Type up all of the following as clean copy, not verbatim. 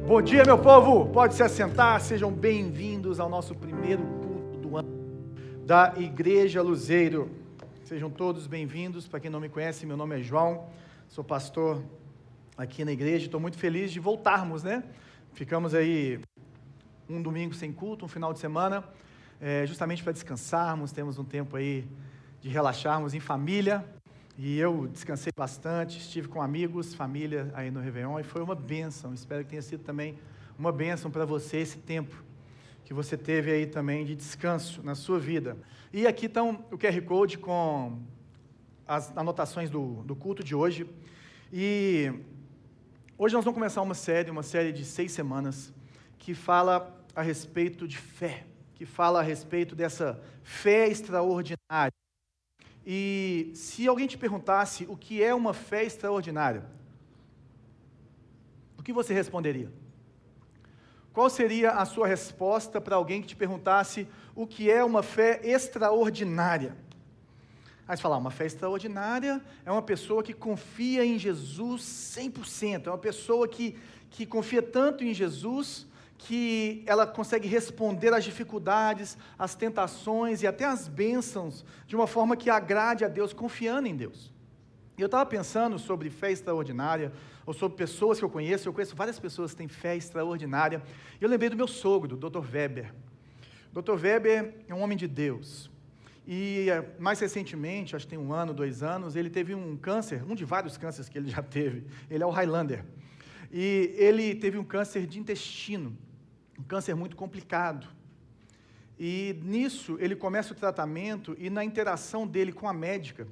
Bom dia, meu povo! Pode se assentar, sejam bem-vindos ao nosso primeiro culto do ano da Igreja Luzeiro. Sejam todos bem-vindos. Para quem não me conhece, meu nome é João, sou pastor aqui na igreja. Estou muito feliz de voltarmos, né? Ficamos aí um domingo sem culto, um final de semana, justamente para descansarmos, temos um tempo aí de relaxarmos em família. E eu descansei bastante, estive com amigos, família aí no Réveillon, e foi uma bênção. Espero que tenha sido também uma bênção para você esse tempo que você teve aí também de descanso na sua vida. E aqui estão o QR Code com as anotações do culto de hoje. E hoje nós vamos começar uma série de 6 semanas, que fala a respeito de fé, que fala a respeito dessa fé extraordinária. E se alguém te perguntasse o que é uma fé extraordinária, o que você responderia? Qual seria a sua resposta para alguém que te perguntasse o que é uma fé extraordinária? Aí você fala, uma fé extraordinária é uma pessoa que confia em Jesus 100%, é uma pessoa que confia tanto em Jesus que ela consegue responder às dificuldades, às tentações e até às bênçãos de uma forma que agrade a Deus, confiando em Deus. E eu estava pensando sobre fé extraordinária, ou sobre pessoas que eu conheço várias pessoas que têm fé extraordinária, e eu lembrei do meu sogro, do Dr. Weber. Dr. Weber é um homem de Deus, e mais recentemente, acho que tem 1 ano, 2 anos, ele teve um câncer, um de vários cânceres que ele já teve, ele é o Highlander, e ele teve um câncer de intestino, um câncer muito complicado, e nisso ele começa o tratamento, e na interação dele com a médica,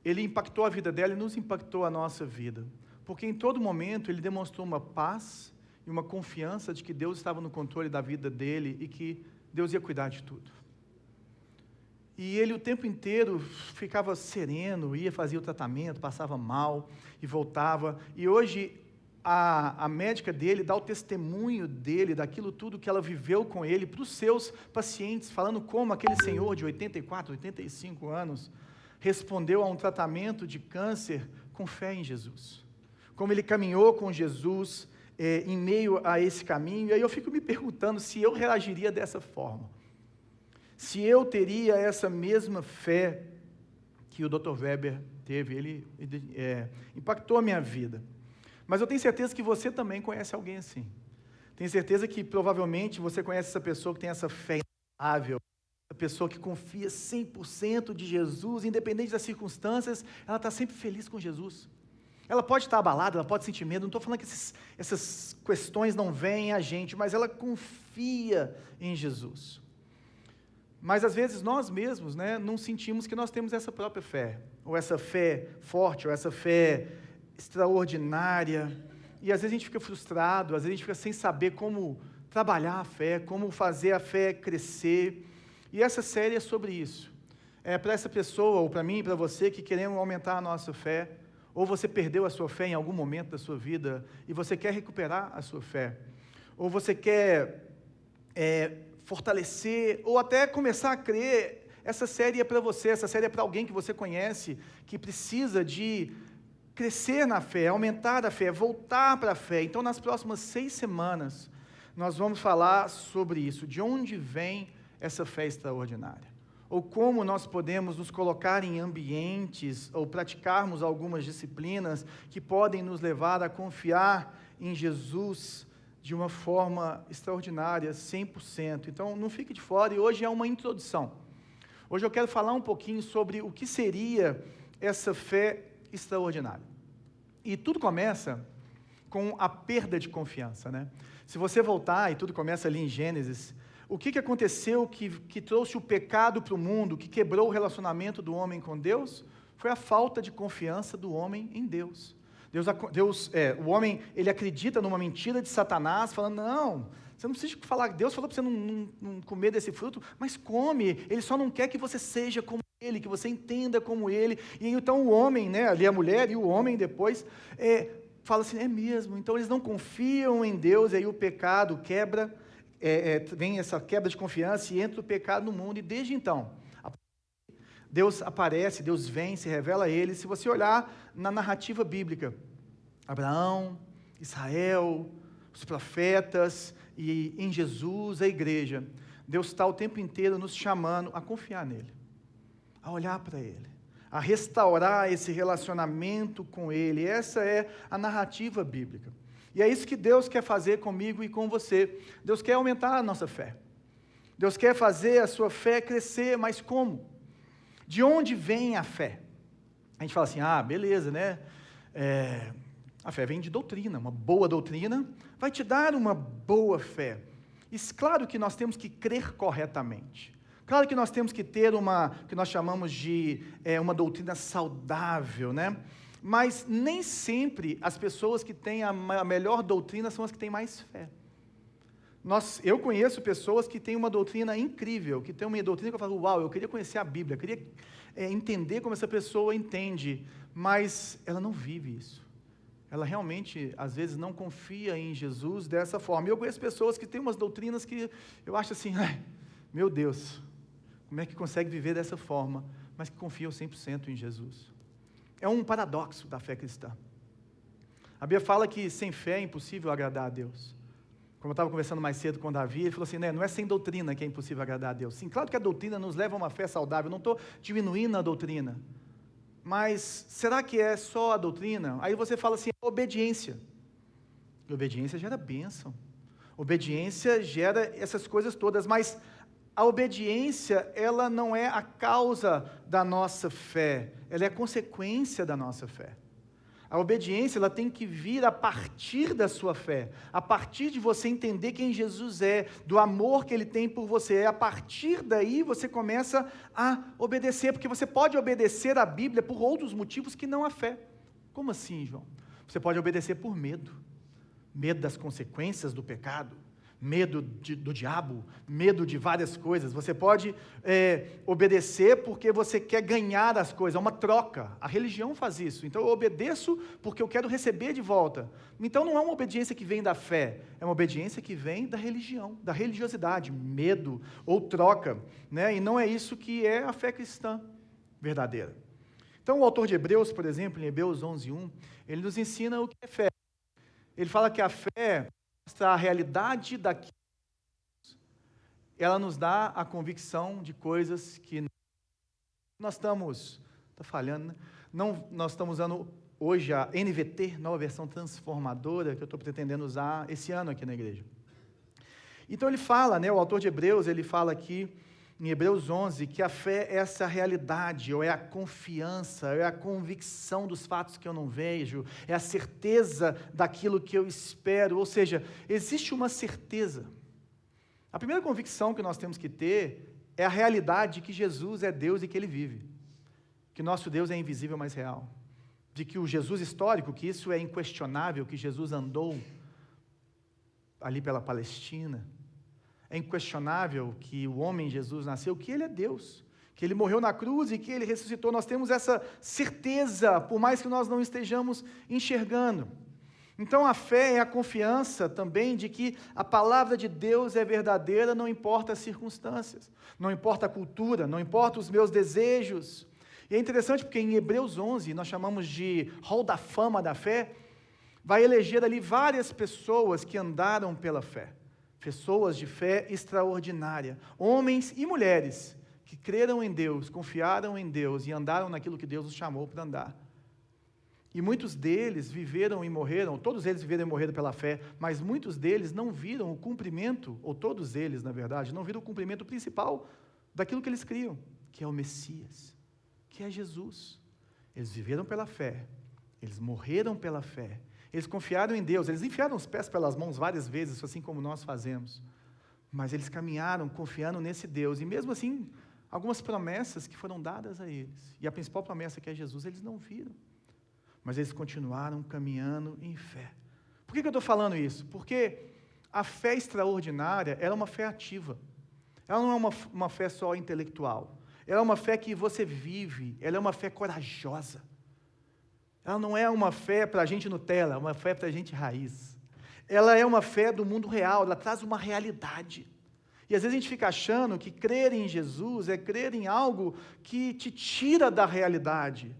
ele impactou a vida dela e nos impactou a nossa vida, porque em todo momento ele demonstrou uma paz e uma confiança de que Deus estava no controle da vida dele e que Deus ia cuidar de tudo. E ele o tempo inteiro ficava sereno, ia fazer o tratamento, passava mal e voltava, e hoje a médica dele dá o testemunho dele, daquilo tudo que ela viveu com ele, para os seus pacientes, falando como aquele senhor de 84, 85 anos, respondeu a um tratamento de câncer com fé em Jesus. Como ele caminhou com Jesus em meio a esse caminho, e aí eu fico me perguntando se eu reagiria dessa forma. Se eu teria essa mesma fé que o Dr. Weber teve, ele impactou a minha vida. Mas eu tenho certeza que você também conhece alguém assim. Tenho certeza que provavelmente você conhece essa pessoa que tem essa fé inabalável, essa pessoa que confia 100% de Jesus, independente das circunstâncias, ela está sempre feliz com Jesus. Ela pode estar abalada, ela pode sentir medo, não estou falando que essas questões não vêm a gente, mas ela confia em Jesus. Mas às vezes nós mesmos, não sentimos que nós temos essa própria fé, ou essa fé forte, ou essa fé extraordinária, e às vezes a gente fica frustrado, às vezes a gente fica sem saber como trabalhar a fé, como fazer a fé crescer, e essa série é sobre isso. É para essa pessoa, ou para mim e para você, que queremos aumentar a nossa fé, ou você perdeu a sua fé em algum momento da sua vida, e você quer recuperar a sua fé, ou você quer fortalecer, ou até começar a crer. Essa série é para você, essa série é para alguém que você conhece, que precisa de crescer na fé, aumentar a fé, voltar para a fé. Então, nas próximas 6 semanas, nós vamos falar sobre isso, de onde vem essa fé extraordinária, ou como nós podemos nos colocar em ambientes, ou praticarmos algumas disciplinas que podem nos levar a confiar em Jesus de uma forma extraordinária, 100%. Então, não fique de fora, e hoje é uma introdução. Hoje eu quero falar um pouquinho sobre o que seria essa fé extraordinária. E tudo começa com a perda de confiança, Se você voltar, e tudo começa ali em Gênesis, o que aconteceu que trouxe o pecado para o mundo, que quebrou o relacionamento do homem com Deus, foi a falta de confiança do homem em Deus. O homem, ele acredita numa mentira de Satanás, falando, não, você não precisa falar, Deus falou para você não comer desse fruto, mas come, ele só não quer que você seja como ele, que você entenda como ele. E então o homem, ali a mulher e o homem depois, fala assim, é mesmo, então eles não confiam em Deus, e aí o pecado quebra, vem essa quebra de confiança e entra o pecado no mundo, e desde então, Deus aparece, Deus vem, se revela a ele. Se você olhar na narrativa bíblica, Abraão, Israel, os profetas e em Jesus, a igreja, Deus está o tempo inteiro nos chamando a confiar nele, a olhar para ele, a restaurar esse relacionamento com ele. Essa é a narrativa bíblica. E é isso que Deus quer fazer comigo e com você. Deus quer aumentar a nossa fé. Deus quer fazer a sua fé crescer, mas como? De onde vem a fé? A gente fala assim, beleza, né? A fé vem de doutrina, uma boa doutrina vai te dar uma boa fé. E claro que nós temos que crer corretamente. Claro que nós temos que ter que nós chamamos de uma doutrina saudável, né? Mas nem sempre as pessoas que têm a melhor doutrina são as que têm mais fé. Eu conheço pessoas que têm uma doutrina incrível, que têm uma doutrina que eu falo, uau, eu queria conhecer a Bíblia, eu queria entender como essa pessoa entende, mas ela não vive isso. Ela realmente, às vezes, não confia em Jesus dessa forma. E eu conheço pessoas que têm umas doutrinas que eu acho assim, meu Deus, como é que consegue viver dessa forma, mas que confiam 100% em Jesus. É um paradoxo da fé cristã. A Bíblia fala que sem fé é impossível agradar a Deus. Como eu estava conversando mais cedo com o Davi, ele falou assim, não é sem doutrina que é impossível agradar a Deus. Sim, claro que a doutrina nos leva a uma fé saudável, eu não estou diminuindo a doutrina. Mas será que é só a doutrina? Aí você fala assim, obediência. E obediência gera bênção. Obediência gera essas coisas todas, mas a obediência, ela não é a causa da nossa fé, ela é a consequência da nossa fé. A obediência, ela tem que vir a partir da sua fé, a partir de você entender quem Jesus é, do amor que Ele tem por você. A partir daí você começa a obedecer, porque você pode obedecer a Bíblia por outros motivos que não a fé. Como assim, João? Você pode obedecer por medo das consequências do pecado, medo do diabo, medo de várias coisas. Você pode obedecer porque você quer ganhar as coisas, é uma troca. A religião faz isso. Então eu obedeço porque eu quero receber de volta. Então não é uma obediência que vem da fé, é uma obediência que vem da religião, da religiosidade, medo ou troca, né? E não é isso que é a fé cristã verdadeira. Então o autor de Hebreus, por exemplo, em Hebreus 11:1, ele nos ensina o que é fé. Ele fala que a fé mostra a realidade daquilo, ela nos dá a convicção de coisas que nós estamos, está falhando, né? Nós estamos usando hoje a NVT, nova versão transformadora, que eu estou pretendendo usar esse ano aqui na igreja. Então ele fala, né, o autor de Hebreus, ele fala aqui, em Hebreus 11, que a fé é essa realidade, ou é a confiança, é a convicção dos fatos que eu não vejo, é a certeza daquilo que eu espero, ou seja, existe uma certeza. A primeira convicção que nós temos que ter é a realidade de que Jesus é Deus e que Ele vive, que nosso Deus é invisível, mas real, de que o Jesus histórico, que isso é inquestionável, que Jesus andou ali pela Palestina, é inquestionável que o homem Jesus nasceu, que Ele é Deus, que Ele morreu na cruz e que Ele ressuscitou. Nós temos essa certeza, por mais que nós não estejamos enxergando. Então a fé é a confiança também de que a palavra de Deus é verdadeira, não importa as circunstâncias, não importa a cultura, não importa os meus desejos. E é interessante porque em Hebreus 11, nós chamamos de Hall da Fama da Fé, vai eleger ali várias pessoas que andaram pela fé. Pessoas de fé extraordinária, homens e mulheres que creram em Deus, confiaram em Deus e andaram naquilo que Deus os chamou para andar. E muitos deles viveram e morreram, todos eles viveram e morreram pela fé, mas muitos deles não viram o cumprimento, ou todos eles, na verdade, não viram o cumprimento principal daquilo que eles criam, que é o Messias, que é Jesus. Eles viveram pela fé, eles morreram pela fé, eles confiaram em Deus, eles enfiaram os pés pelas mãos várias vezes, assim como nós fazemos. Mas eles caminharam confiando nesse Deus, e mesmo assim, algumas promessas que foram dadas a eles, e a principal promessa que é Jesus, eles não viram. Mas eles continuaram caminhando em fé. Por que eu estou falando isso? Porque a fé extraordinária, ela é uma fé ativa. Ela não é uma fé só intelectual. Ela é uma fé que você vive, ela é uma fé corajosa. Ela não é uma fé para a gente Nutella, é uma fé para a gente raiz. Ela é uma fé do mundo real, ela traz uma realidade. E às vezes a gente fica achando que crer em Jesus é crer em algo que te tira da realidade.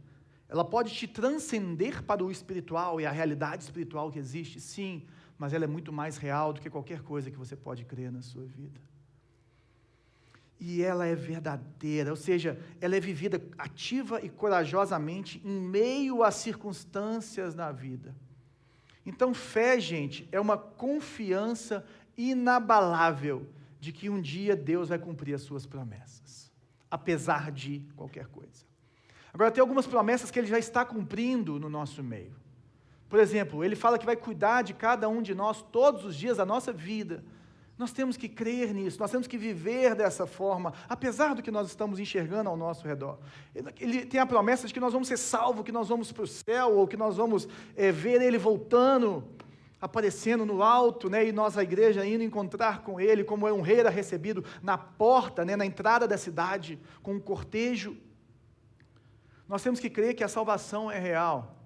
Ela pode te transcender para o espiritual e a realidade espiritual que existe, sim, mas ela é muito mais real do que qualquer coisa que você pode crer na sua vida. E ela é verdadeira, ou seja, ela é vivida ativa e corajosamente em meio às circunstâncias na vida. Então, fé, gente, é uma confiança inabalável de que um dia Deus vai cumprir as suas promessas, apesar de qualquer coisa. Agora, tem algumas promessas que Ele já está cumprindo no nosso meio. Por exemplo, Ele fala que vai cuidar de cada um de nós todos os dias da nossa vida. Nós temos que crer nisso, nós temos que viver dessa forma, apesar do que nós estamos enxergando ao nosso redor. Ele tem a promessa de que nós vamos ser salvos, que nós vamos para o céu, ou que nós vamos ver Ele voltando, aparecendo no alto, né, e nós, a igreja, indo encontrar com Ele, como um rei era recebido na porta, né, na entrada da cidade, com um cortejo. Nós temos que crer que a salvação é real.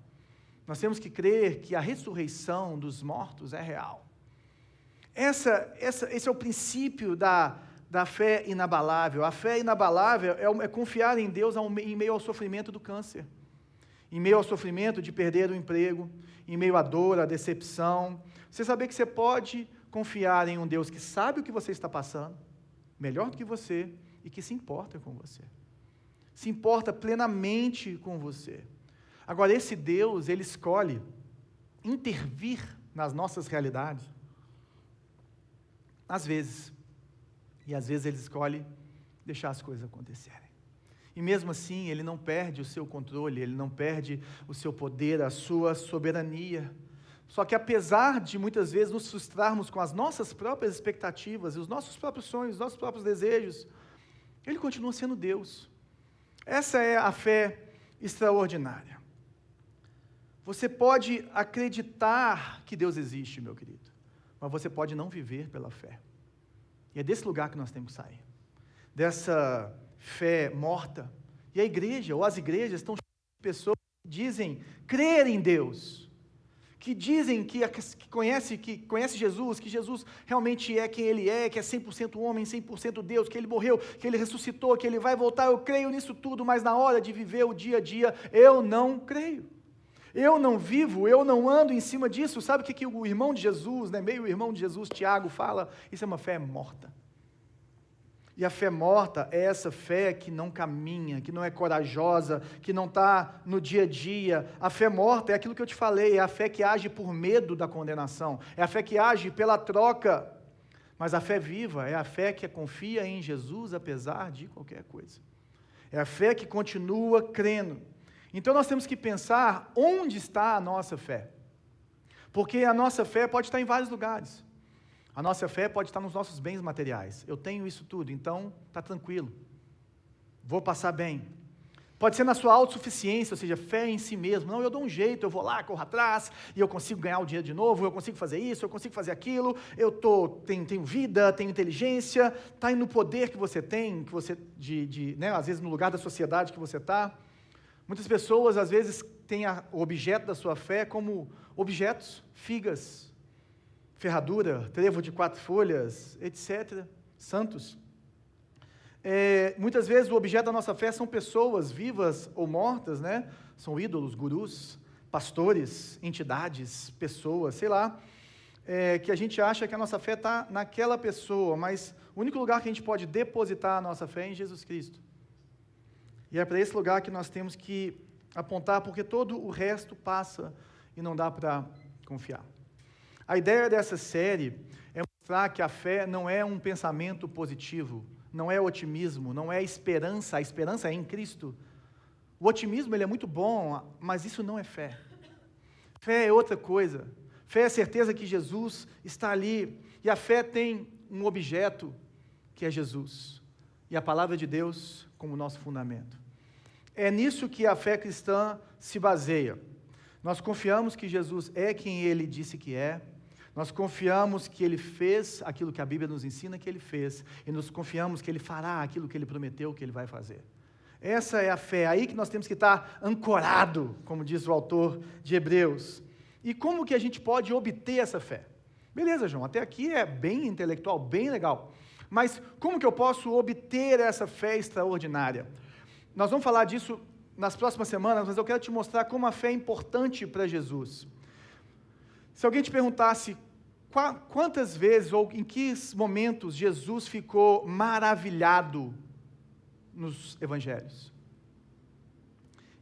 Nós temos que crer que a ressurreição dos mortos é real. Esse é o princípio da fé inabalável. A fé inabalável é confiar em Deus em meio ao sofrimento do câncer, em meio ao sofrimento de perder o emprego, em meio à dor, à decepção. Você saber que você pode confiar em um Deus que sabe o que você está passando, melhor do que você, e que se importa com você. Se importa plenamente com você. Agora, esse Deus, Ele escolhe intervir nas nossas realidades, às vezes, e às vezes Ele escolhe deixar as coisas acontecerem. E mesmo assim, Ele não perde o seu controle, Ele não perde o seu poder, a sua soberania. Só que apesar de muitas vezes nos frustrarmos com as nossas próprias expectativas, os nossos próprios sonhos, os nossos próprios desejos, Ele continua sendo Deus. Essa é a fé extraordinária. Você pode acreditar que Deus existe, meu querido, mas você pode não viver pela fé. E é desse lugar que nós temos que sair, dessa fé morta. E a igreja, ou as igrejas, estão cheias de pessoas que dizem crer em Deus, que dizem que conhece Jesus, que Jesus realmente é quem Ele é, que é 100% homem, 100% Deus, que Ele morreu, que Ele ressuscitou, que Ele vai voltar. Eu creio nisso tudo, mas na hora de viver o dia a dia, eu não creio. Eu não vivo, eu não ando em cima disso. Sabe o que o irmão de Jesus, né, meio irmão de Jesus, Tiago, fala? Isso é uma fé morta. E a fé morta é essa fé que não caminha, que não é corajosa, que não está no dia a dia. A fé morta é aquilo que eu te falei, é a fé que age por medo da condenação, é a fé que age pela troca. Mas a fé viva é a fé que confia em Jesus apesar de qualquer coisa. É a fé que continua crendo. Então nós temos que pensar onde está a nossa fé. Porque a nossa fé pode estar em vários lugares. A nossa fé pode estar nos nossos bens materiais. Eu tenho isso tudo, então está tranquilo. Vou passar bem. Pode ser na sua autossuficiência, ou seja, fé em si mesmo. Não, eu dou um jeito, eu vou lá, corro atrás, e eu consigo ganhar o dinheiro de novo, eu consigo fazer isso, eu consigo fazer aquilo, tenho vida, tenho inteligência, está aí no poder que você tem, né, às vezes no lugar da sociedade que você está. Muitas pessoas, às vezes, têm o objeto da sua fé como objetos, figas, ferradura, trevo de 4 folhas, etc., santos. Muitas vezes o objeto da nossa fé são pessoas vivas ou mortas, né? São ídolos, gurus, pastores, entidades, pessoas, sei lá, que a gente acha que a nossa fé está naquela pessoa, mas o único lugar que a gente pode depositar a nossa fé é em Jesus Cristo. E é para esse lugar que nós temos que apontar, porque todo o resto passa e não dá para confiar. A ideia dessa série é mostrar que a fé não é um pensamento positivo, não é otimismo, não é esperança, a esperança é em Cristo. O otimismo ele é muito bom, mas isso não é fé. Fé é outra coisa. Fé é a certeza que Jesus está ali, e a fé tem um objeto, que é Jesus, e a palavra de Deus como nosso fundamento. É nisso que a fé cristã se baseia. Nós confiamos que Jesus é quem Ele disse que é, nós confiamos que Ele fez aquilo que a Bíblia nos ensina que Ele fez, e nós confiamos que Ele fará aquilo que Ele prometeu que Ele vai fazer. Essa é a fé, aí que nós temos que estar ancorado, como diz o autor de Hebreus. E como que a gente pode obter essa fé? Beleza, João, até aqui é bem intelectual, bem legal. Mas como que eu posso obter essa fé extraordinária? Nós vamos falar disso nas próximas semanas, mas eu quero te mostrar como a fé é importante para Jesus. Se alguém te perguntasse Quantas vezes ou em que momentos Jesus ficou maravilhado nos evangelhos?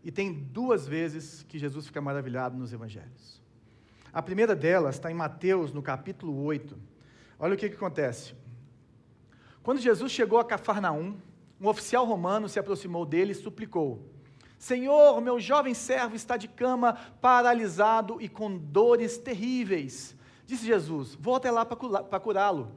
E tem 2 vezes que Jesus fica maravilhado nos evangelhos. A primeira delas está em Mateus, no capítulo 8. Olha o que acontece. Quando Jesus chegou a Cafarnaum, um oficial romano se aproximou dele e suplicou: Senhor, meu jovem servo está de cama, paralisado e com dores terríveis. Disse Jesus: vou até lá para curá-lo.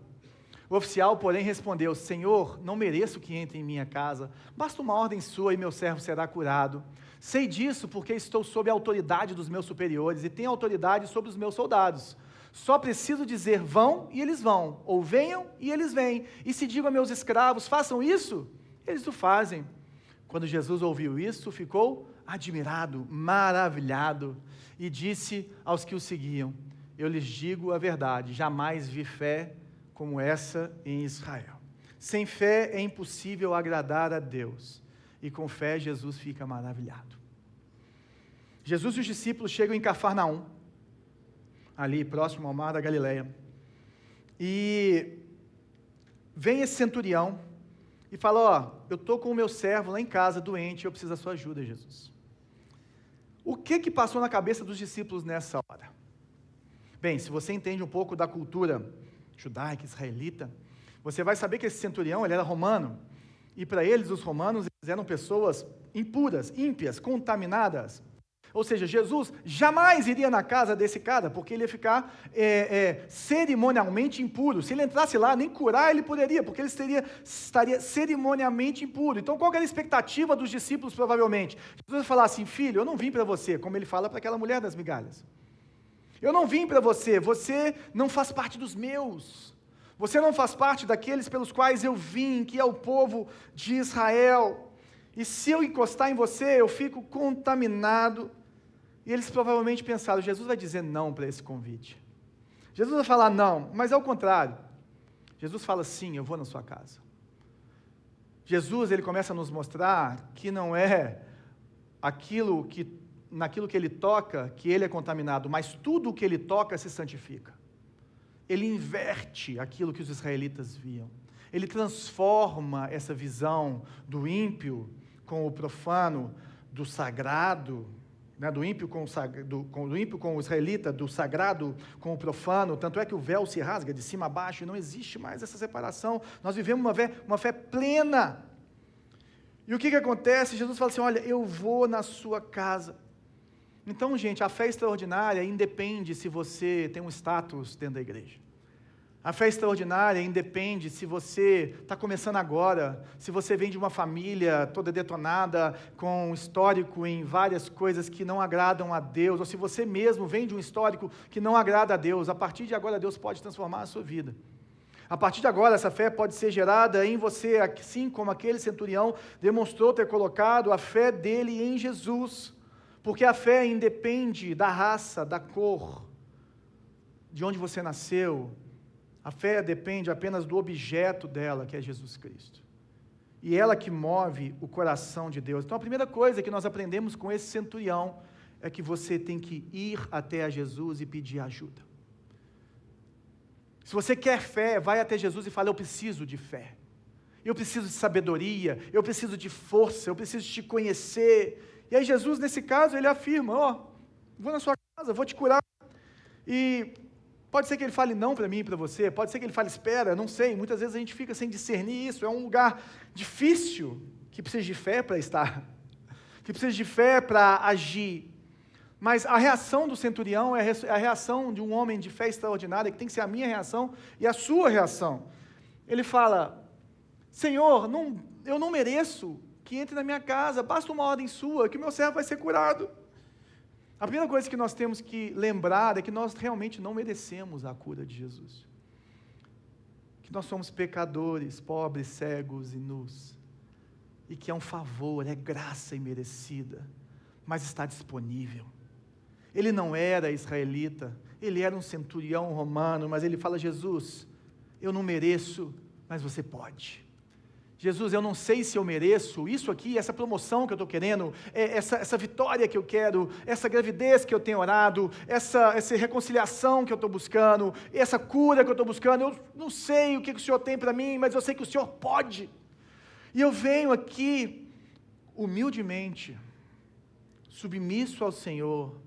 O oficial, porém, respondeu: Senhor, não mereço que entre em minha casa, basta uma ordem sua e meu servo será curado. Sei disso porque estou sob a autoridade dos meus superiores e tenho autoridade sobre os meus soldados. Só preciso dizer: vão, e eles vão, ou venham, e eles vêm. E se digo a meus escravos: façam isso, eles o fazem. Quando Jesus ouviu isso, ficou admirado, maravilhado, e disse aos que o seguiam: eu lhes digo a verdade, jamais vi fé como essa em Israel. Sem fé é impossível agradar a Deus, e com fé Jesus fica maravilhado. Jesus e os discípulos chegam em Cafarnaum, ali próximo ao mar da Galileia, e vem esse centurião e fala: ó, eu estou com o meu servo lá em casa, doente, eu preciso da sua ajuda, Jesus. O que passou na cabeça dos discípulos nessa hora? Bem, se você entende um pouco da cultura judaica, israelita, você vai saber que esse centurião, ele era romano, e para eles, os romanos, eles eram pessoas impuras, ímpias, contaminadas. Ou seja, Jesus jamais iria na casa desse cara, porque ele ia ficar cerimonialmente impuro. Se ele entrasse lá, nem curar ele poderia, porque ele estaria cerimonialmente impuro. Então, qual era a expectativa dos discípulos, provavelmente? Jesus ia falar assim: filho, eu não vim para você, como ele fala para aquela mulher das migalhas. Eu não vim para você, você não faz parte dos meus. Você não faz parte daqueles pelos quais eu vim, que é o povo de Israel. E se eu encostar em você, eu fico contaminado. E eles provavelmente pensaram: Jesus vai dizer não para esse convite. Jesus vai falar não, mas é o contrário. Jesus fala: sim, eu vou na sua casa. Jesus, ele começa a nos mostrar que não é naquilo que ele toca que ele é contaminado, mas tudo o que ele toca se santifica. Ele inverte aquilo que os israelitas viam. Ele transforma essa visão do ímpio com o profano, do sagrado, né, do ímpio com o israelita, do sagrado com o profano. Tanto é que o véu se rasga de cima a baixo e não existe mais essa separação. Nós vivemos uma fé plena. E o que acontece? Jesus fala assim: olha, eu vou na sua casa. Então, gente, a fé extraordinária independe se você tem um status dentro da igreja. A fé extraordinária independe se você está começando agora, se você vem de uma família toda detonada, com histórico em várias coisas que não agradam a Deus, ou se você mesmo vem de um histórico que não agrada a Deus. A partir de agora, Deus pode transformar a sua vida. A partir de agora, essa fé pode ser gerada em você, assim como aquele centurião demonstrou ter colocado a fé dele em Jesus. Porque a fé independe da raça, da cor, de onde você nasceu. A fé depende apenas do objeto dela, que é Jesus Cristo. E ela que move o coração de Deus. Então, a primeira coisa que nós aprendemos com esse centurião é que você tem que ir até a Jesus e pedir ajuda. Se você quer fé, vai até Jesus e fala: eu preciso de fé. Eu preciso de sabedoria, eu preciso de força, eu preciso te conhecer. E aí Jesus, nesse caso, ele afirma: ó, vou na sua casa, vou te curar. E pode ser que ele fale não para mim e para você, pode ser que ele fale espera, não sei. Muitas vezes a gente fica sem discernir isso. É um lugar difícil, que precisa de fé para estar, que precisa de fé para agir. Mas a reação do centurião é a reação de um homem de fé extraordinária, que tem que ser a minha reação e a sua reação. Ele fala: Senhor, eu não mereço que entre na minha casa, basta uma ordem sua, que o meu servo vai ser curado. A primeira coisa que nós temos que lembrar é que nós realmente não merecemos a cura de Jesus. Que nós somos pecadores, pobres, cegos e nus. E que é um favor, é graça imerecida, mas está disponível. Ele não era israelita, ele era um centurião romano, mas ele fala: Jesus, eu não mereço, mas você pode. Jesus, eu não sei se eu mereço isso aqui, essa promoção que eu estou querendo, essa vitória que eu quero, essa gravidez que eu tenho orado, essa reconciliação que eu estou buscando, essa cura que eu estou buscando, eu não sei o que o Senhor tem para mim, mas eu sei que o Senhor pode. E eu venho aqui, humildemente, submisso ao Senhor,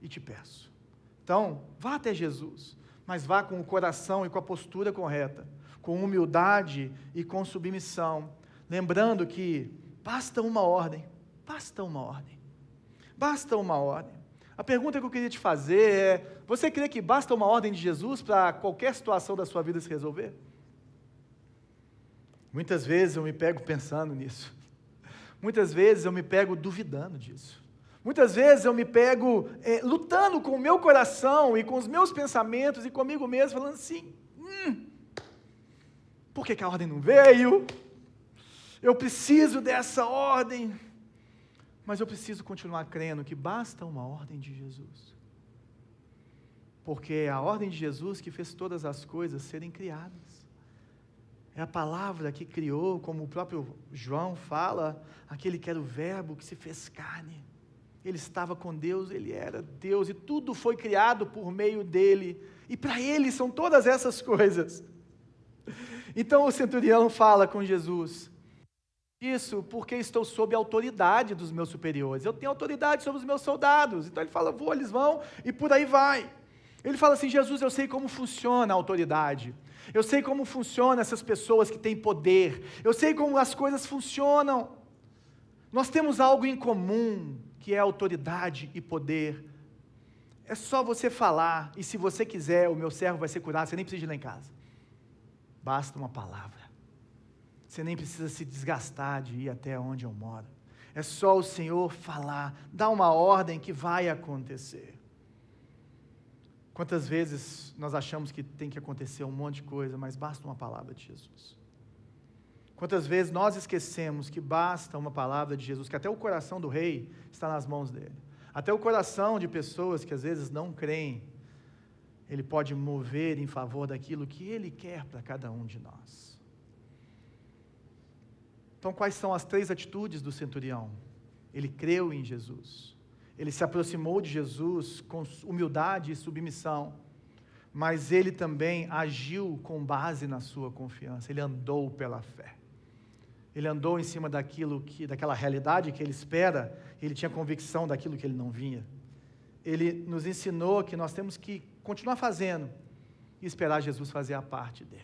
e te peço. Então, vá até Jesus, mas vá com o coração e com a postura correta, com humildade e com submissão, lembrando que basta uma ordem, basta uma ordem, basta uma ordem. A pergunta que eu queria te fazer é, você crê que basta uma ordem de Jesus para qualquer situação da sua vida se resolver? Muitas vezes eu me pego pensando nisso, muitas vezes eu me pego duvidando disso, muitas vezes eu me pego lutando com o meu coração e com os meus pensamentos e comigo mesmo, falando assim, por que a ordem não veio? Eu preciso dessa ordem. Mas eu preciso continuar crendo que basta uma ordem de Jesus. Porque é a ordem de Jesus que fez todas as coisas serem criadas. É a palavra que criou, como o próprio João fala, aquele que era o verbo que se fez carne. Ele estava com Deus, ele era Deus, e tudo foi criado por meio dele. E para ele são todas essas coisas. Então o centurião fala com Jesus, isso porque estou sob a autoridade dos meus superiores, eu tenho autoridade sobre os meus soldados, então ele fala, eles vão, e por aí vai. Ele fala assim, Jesus, eu sei como funciona a autoridade, eu sei como funcionam essas pessoas que têm poder, eu sei como as coisas funcionam, nós temos algo em comum, que é autoridade e poder, é só você falar, e se você quiser, o meu servo vai ser curado, você nem precisa ir lá em casa. Basta uma palavra. Você nem precisa se desgastar de ir até onde eu moro. É só o Senhor falar, dar uma ordem que vai acontecer. Quantas vezes nós achamos que tem que acontecer um monte de coisa, mas basta uma palavra de Jesus. Quantas vezes nós esquecemos que basta uma palavra de Jesus, que até o coração do rei está nas mãos dele. Até o coração de pessoas que às vezes não creem, ele pode mover em favor daquilo que ele quer para cada um de nós. Então, quais são as 3 atitudes do centurião? Ele creu em Jesus, ele se aproximou de Jesus com humildade e submissão, mas ele também agiu com base na sua confiança, ele andou pela fé, ele andou em cima daquela realidade que ele espera, ele tinha convicção daquilo que ele não vinha. Ele nos ensinou que nós temos que continuar fazendo e esperar Jesus fazer a parte dele.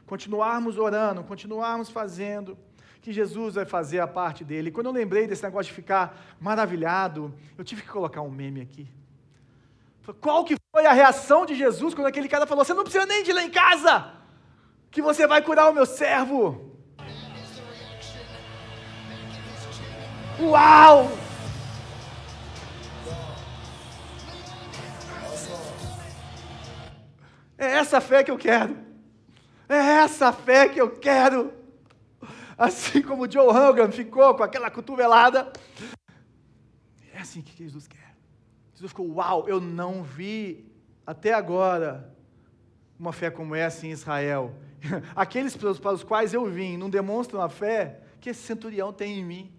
Continuarmos orando, continuarmos fazendo, que Jesus vai fazer a parte dele. E quando eu lembrei desse negócio de ficar maravilhado, eu tive que colocar um meme aqui. Qual que foi a reação de Jesus quando aquele cara falou, você não precisa nem de ir lá em casa, que você vai curar o meu servo. Uau! É essa fé que eu quero. É essa fé que eu quero. Assim como o Joe Rogan ficou com aquela cotovelada. É assim que Jesus quer. Jesus ficou, uau, eu não vi até agora uma fé como essa em Israel. Aqueles para os quais eu vim não demonstram a fé que esse centurião tem em mim.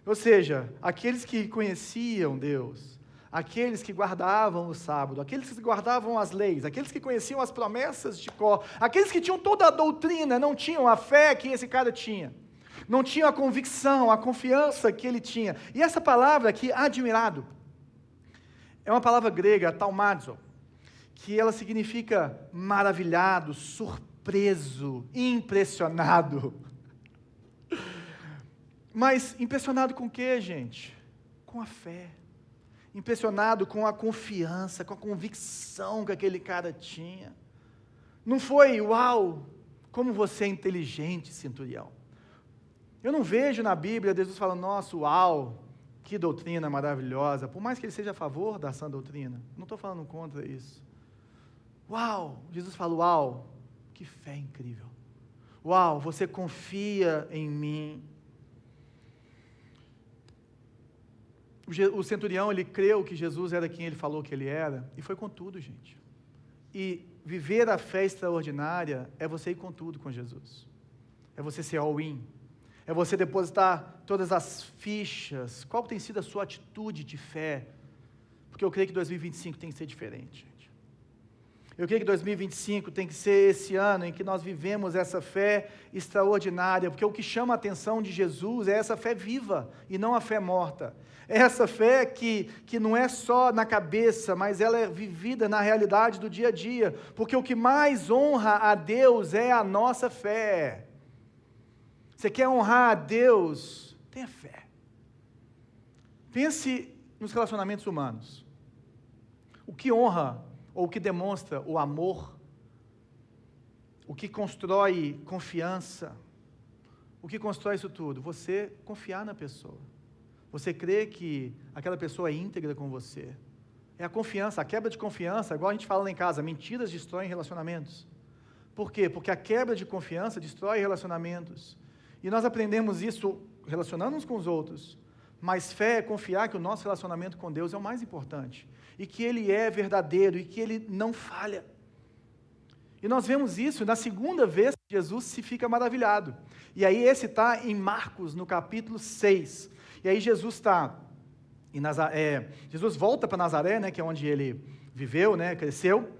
Ou seja, aqueles que conheciam Deus, aqueles que guardavam o sábado, aqueles que guardavam as leis, aqueles que conheciam as promessas de Có, aqueles que tinham toda a doutrina, não tinham a fé que esse cara tinha, não tinham a convicção, a confiança que ele tinha. E essa palavra aqui, admirado, é uma palavra grega, taumazo, que ela significa maravilhado, surpreso, impressionado. Mas impressionado com o quê, gente? Com a fé. Impressionado com a confiança, com a convicção que aquele cara tinha. Não foi, uau, como você é inteligente, centurião. Eu não vejo na Bíblia Jesus falando, nossa, uau, que doutrina maravilhosa, por mais que ele seja a favor da sã doutrina, não estou falando contra isso. Uau, Jesus fala, uau, que fé incrível. Uau, você confia em mim. O centurião, ele creu que Jesus era quem ele falou que ele era, e foi com tudo, gente. E viver a fé extraordinária é você ir com tudo com Jesus. é você ser all-in, é você depositar todas as fichas. Qual tem sido a sua atitude de fé? Porque eu creio que 2025 tem que ser diferente, gente. Eu creio que 2025 tem que ser esse ano em que nós vivemos essa fé extraordinária, porque o que chama a atenção de Jesus é essa fé viva e não a fé morta. É essa fé que não é só na cabeça, mas ela é vivida na realidade do dia a dia, porque o que mais honra a Deus é a nossa fé. Você quer honrar a Deus? Tenha fé. Pense nos relacionamentos humanos. O que honra ou o que demonstra o amor, o que constrói confiança, o que constrói isso tudo? Você confiar na pessoa. Você crê que aquela pessoa é íntegra com você. É a confiança, a quebra de confiança, igual a gente fala lá em casa, mentiras destroem relacionamentos. Por quê? Porque a quebra de confiança destrói relacionamentos. E nós aprendemos isso relacionando-nos com os outros. Mas fé é confiar que o nosso relacionamento com Deus é o mais importante. E que Ele é verdadeiro e que Ele não falha. E nós vemos isso na segunda vez que Jesus se fica maravilhado. E aí esse está em Marcos, no capítulo 6. E aí Jesus está em Nazaré, Jesus volta para Nazaré, né, que é onde ele viveu, né, cresceu.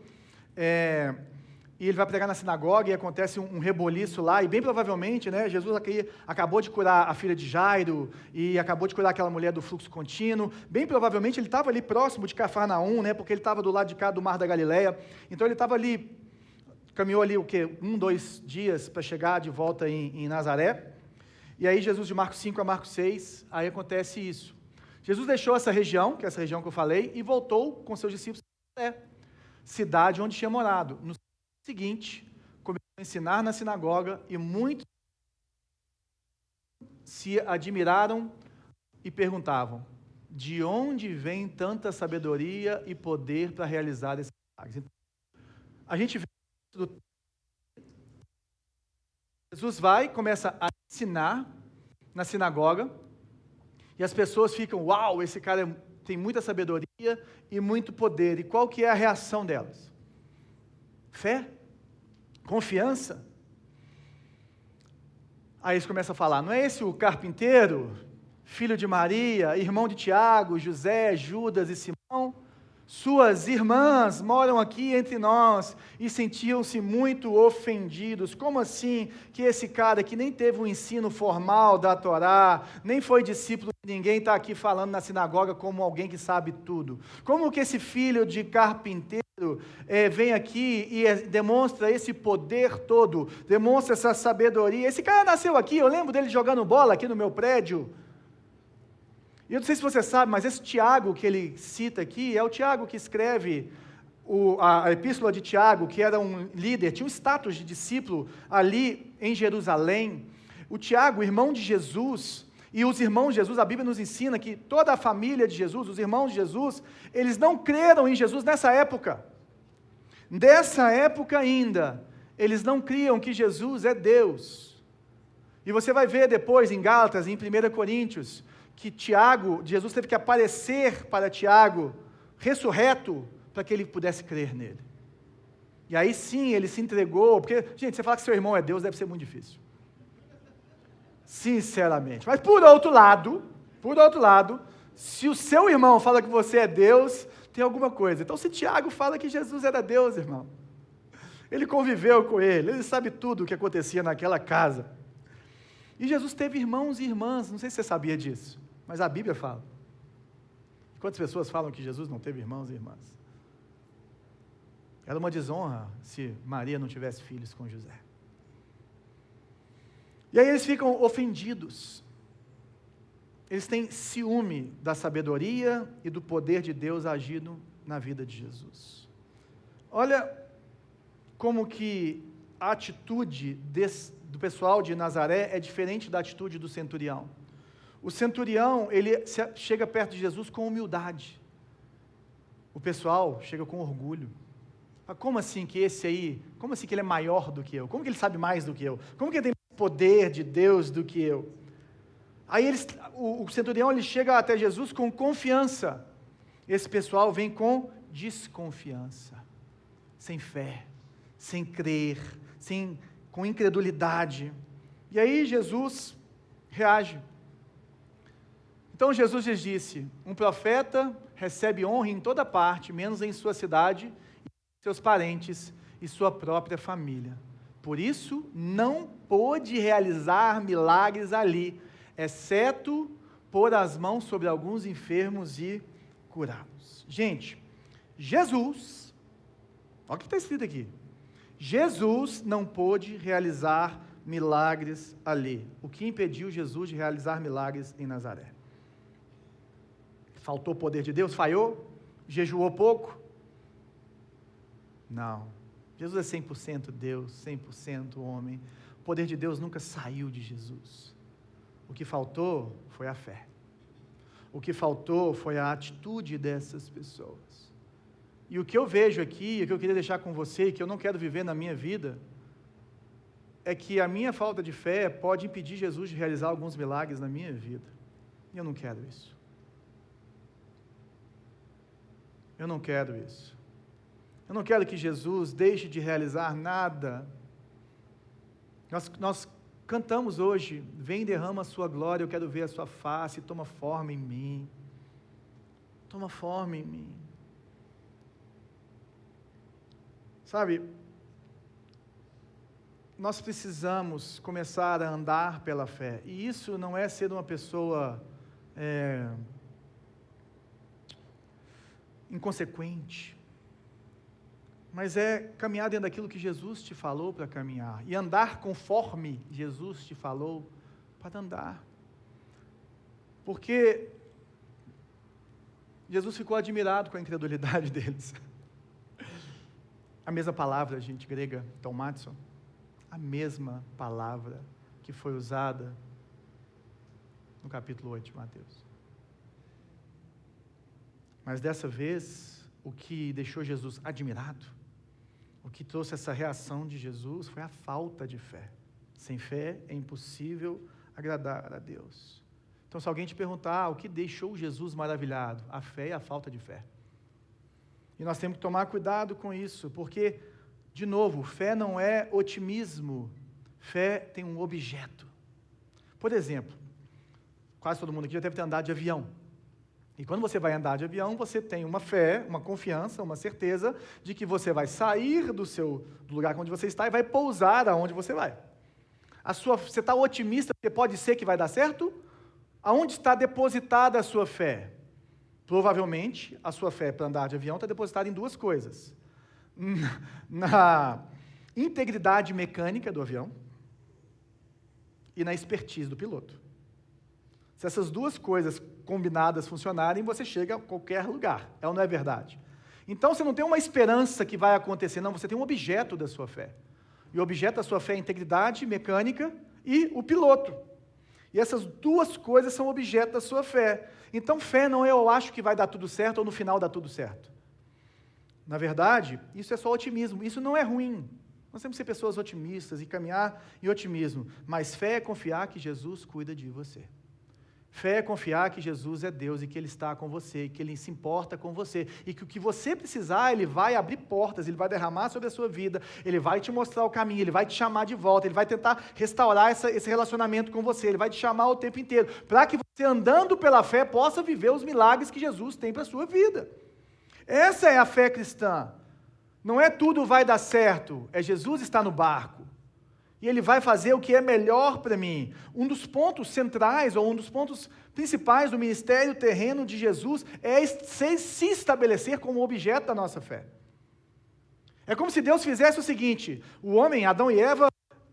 E ele vai pregar na sinagoga e acontece um reboliço lá, e bem provavelmente, né, Jesus aqui acabou de curar a filha de Jairo, e acabou de curar aquela mulher do fluxo contínuo, bem provavelmente ele estava ali próximo de Cafarnaum, né, porque ele estava do lado de cá do Mar da Galileia, então ele estava ali, caminhou ali 2 dias para chegar de volta em Nazaré, e aí Jesus de Marcos 5 a Marcos 6, aí acontece isso. Jesus deixou essa região, que é essa região que eu falei, e voltou com seus discípulos a Nazaré, cidade onde tinha morado. No seguinte, começou a ensinar na sinagoga e muitos se admiraram e perguntavam: de onde vem tanta sabedoria e poder para realizar esses milagres? Então, a gente vê Jesus vai, começa a ensinar na sinagoga e as pessoas ficam: uau, esse cara tem muita sabedoria e muito poder. E qual que é a reação delas? Fé? Confiança? Aí eles começam a falar: não é esse o carpinteiro, filho de Maria, irmão de Tiago, José, Judas e Simão? Suas irmãs moram aqui entre nós, e sentiam-se muito ofendidos. Como assim que esse cara que nem teve um ensino formal da Torá, nem foi discípulo de ninguém, está aqui falando na sinagoga como alguém que sabe tudo? Como que esse filho de carpinteiro vem aqui e demonstra esse poder todo, demonstra essa sabedoria? Esse cara nasceu aqui, eu lembro dele jogando bola aqui no meu prédio. E eu não sei se você sabe, mas esse Tiago que ele cita aqui, é o Tiago que escreve a epístola de Tiago, que era um líder, tinha um status de discípulo ali em Jerusalém. O Tiago, irmão de Jesus, e os irmãos de Jesus, a Bíblia nos ensina que toda a família de Jesus, os irmãos de Jesus, eles não creram em Jesus nessa época. Dessa época ainda, eles não criam que Jesus é Deus. E você vai ver depois em Gálatas, em 1 Coríntios, que Jesus teve que aparecer para Tiago, ressurreto, para que ele pudesse crer nele. E aí sim, ele se entregou, porque, gente, você falar que seu irmão é Deus deve ser muito difícil. Sinceramente. Mas por outro lado, se o seu irmão fala que você é Deus, tem alguma coisa. Então se Tiago fala que Jesus era Deus, irmão, ele conviveu com ele sabe tudo o que acontecia naquela casa. E Jesus teve irmãos e irmãs, não sei se você sabia disso, mas a Bíblia fala. Quantas pessoas falam que Jesus não teve irmãos e irmãs? Era uma desonra se Maria não tivesse filhos com José. E aí eles ficam ofendidos. Eles têm ciúme da sabedoria e do poder de Deus agindo na vida de Jesus. Olha como que a atitude do pessoal de Nazaré é diferente da atitude do centurião. O centurião, ele chega perto de Jesus com humildade. O pessoal chega com orgulho. Como assim que esse aí, como assim que ele é maior do que eu? Como que ele sabe mais do que eu? Como que ele tem mais poder de Deus do que eu? Aí o centurião, ele chega até Jesus com confiança. Esse pessoal vem com desconfiança, sem fé, sem crer, com incredulidade. E aí Jesus reage. Então Jesus lhes disse: um profeta recebe honra em toda parte, menos em sua cidade, seus parentes e sua própria família. Por isso, não pôde realizar milagres ali, exceto pôr as mãos sobre alguns enfermos e curá-los. Gente, Jesus, olha o que está escrito aqui. Jesus não pôde realizar milagres ali. O que impediu Jesus de realizar milagres em Nazaré? Faltou o poder de Deus? Falhou? Jejuou pouco? Não. Jesus é 100% Deus, 100% homem. O poder de Deus nunca saiu de Jesus. O que faltou foi a fé. O que faltou foi a atitude dessas pessoas. E o que eu vejo aqui, o que eu queria deixar com você, e que eu não quero viver na minha vida, é que a minha falta de fé pode impedir Jesus de realizar alguns milagres na minha vida. E eu não quero isso. Eu não quero isso. Eu não quero que Jesus deixe de realizar nada. Nós cantamos hoje: vem, derrama a sua glória, eu quero ver a sua face, toma forma em mim. Toma forma em mim. Sabe, nós precisamos começar a andar pela fé, e isso não é ser uma pessoa inconsequente, mas é caminhar dentro daquilo que Jesus te falou para caminhar, e andar conforme Jesus te falou para andar, porque Jesus ficou admirado com a incredulidade deles. A mesma palavra, gente, grega, taumatson, a mesma palavra que foi usada no capítulo 8 de Mateus. Mas dessa vez, o que deixou Jesus admirado, o que trouxe essa reação de Jesus foi a falta de fé. Sem fé é impossível agradar a Deus. Então, se alguém te perguntar o que deixou Jesus maravilhado, a fé e a falta de fé. E nós temos que tomar cuidado com isso, porque, de novo, fé não é otimismo, fé tem um objeto. Por exemplo, quase todo mundo aqui já deve ter andado de avião. E quando você vai andar de avião, você tem uma fé, uma confiança, uma certeza de que você vai sair do lugar onde você está e vai pousar aonde você vai. Você está otimista porque pode ser que vai dar certo? Aonde está depositada a sua fé? Provavelmente, a sua fé para andar de avião está depositada em duas coisas. Na integridade mecânica do avião e na expertise do piloto. Se essas duas coisas combinadas funcionarem, você chega a qualquer lugar. É ou não é verdade? Então, você não tem uma esperança que vai acontecer, não, você tem um objeto da sua fé. E o objeto da sua fé é a integridade mecânica e o piloto. E essas duas coisas são objeto da sua fé. Então, fé não é eu acho que vai dar tudo certo ou no final dá tudo certo. Na verdade, isso é só otimismo. Isso não é ruim. Nós temos que ser pessoas otimistas e caminhar em otimismo. Mas fé é confiar que Jesus cuida de você. Fé é confiar que Jesus é Deus e que Ele está com você, e que Ele se importa com você, e que o que você precisar, Ele vai abrir portas, Ele vai derramar sobre a sua vida, Ele vai te mostrar o caminho, Ele vai te chamar de volta, Ele vai tentar restaurar esse relacionamento com você, Ele vai te chamar o tempo inteiro, para que você, andando pela fé, possa viver os milagres que Jesus tem para a sua vida. Essa é a fé cristã. Não é tudo vai dar certo, é Jesus está no barco. E Ele vai fazer o que é melhor para mim. Um dos pontos centrais, ou um dos pontos principais do ministério terreno de Jesus é se estabelecer como objeto da nossa fé. É como se Deus fizesse o seguinte: o homem, Adão e Eva,